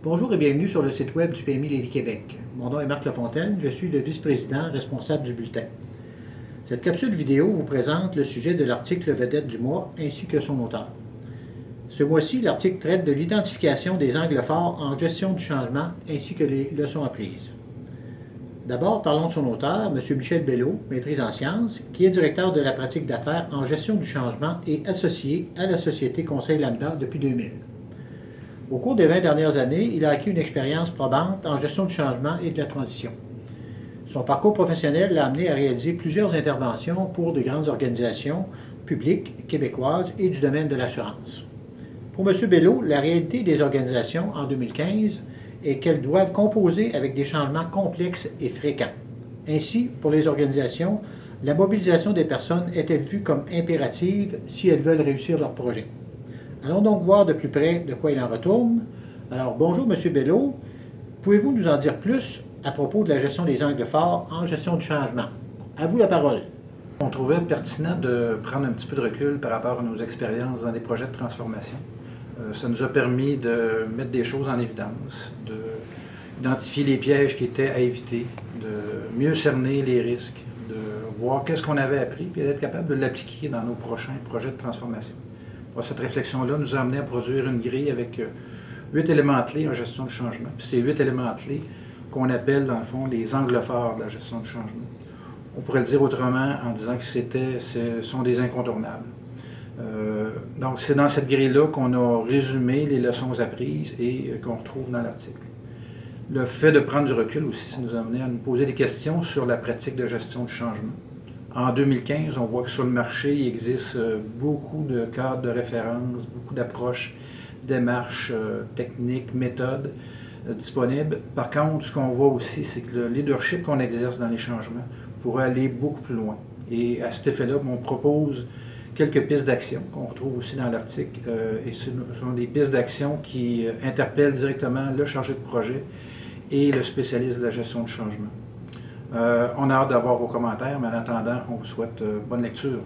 Bonjour et bienvenue sur le site web du PMI Lévis-Québec. Mon nom est Marc Lafontaine, je suis le vice-président responsable du bulletin. Cette capsule vidéo vous présente le sujet de l'article vedette du mois ainsi que son auteur. Ce mois-ci, l'article traite de l'identification des angles forts en gestion du changement ainsi que les leçons apprises. D'abord, parlons de son auteur, M. Michel Belleau, maîtrise en sciences, qui est directeur de la pratique d'affaires en gestion du changement et associé à la société Conseil Lambda depuis 2000. Au cours des 20 dernières années, il a acquis une expérience probante en gestion du changement et de la transition. Son parcours professionnel l'a amené à réaliser plusieurs interventions pour de grandes organisations publiques québécoises et du domaine de l'assurance. Pour M. Belleau, la réalité des organisations en 2015 est qu'elles doivent composer avec des changements complexes et fréquents. Ainsi, pour les organisations, la mobilisation des personnes est-elle vue comme impérative si elles veulent réussir leur projet. Allons donc voir de plus près de quoi il en retourne. Alors, bonjour M. Belleau. Pouvez-vous nous en dire plus à propos de la gestion des angles forts en gestion du changement? À vous la parole. On trouvait pertinent de prendre un petit peu de recul par rapport à nos expériences dans des projets de transformation. Ça nous a permis de mettre des choses en évidence, d'identifier les pièges qui étaient à éviter, de mieux cerner les risques, de voir qu'est-ce qu'on avait appris, puis d'être capable de l'appliquer dans nos prochains projets de transformation. Cette réflexion-là nous a amené à produire une grille avec 8 éléments clés en gestion du changement. Puis ces 8 éléments clés qu'on appelle, dans le fond, les angles forts de la gestion du changement. On pourrait le dire autrement en disant que ce sont des incontournables. Donc, c'est dans cette grille-là qu'on a résumé les leçons apprises et qu'on retrouve dans l'article. Le fait de prendre du recul aussi, ça nous a amené à nous poser des questions sur la pratique de gestion du changement. En 2015, on voit que sur le marché, il existe beaucoup de cadres de référence, beaucoup d'approches, démarches, techniques, méthodes disponibles. Par contre, ce qu'on voit aussi, c'est que le leadership qu'on exerce dans les changements pourrait aller beaucoup plus loin. Et à cet effet-là, on propose quelques pistes d'action qu'on retrouve aussi dans l'article. Et ce sont des pistes d'action qui interpellent directement le chargé de projet et le spécialiste de la gestion du changement. On a hâte d'avoir vos commentaires, mais en attendant, on vous souhaite bonne lecture.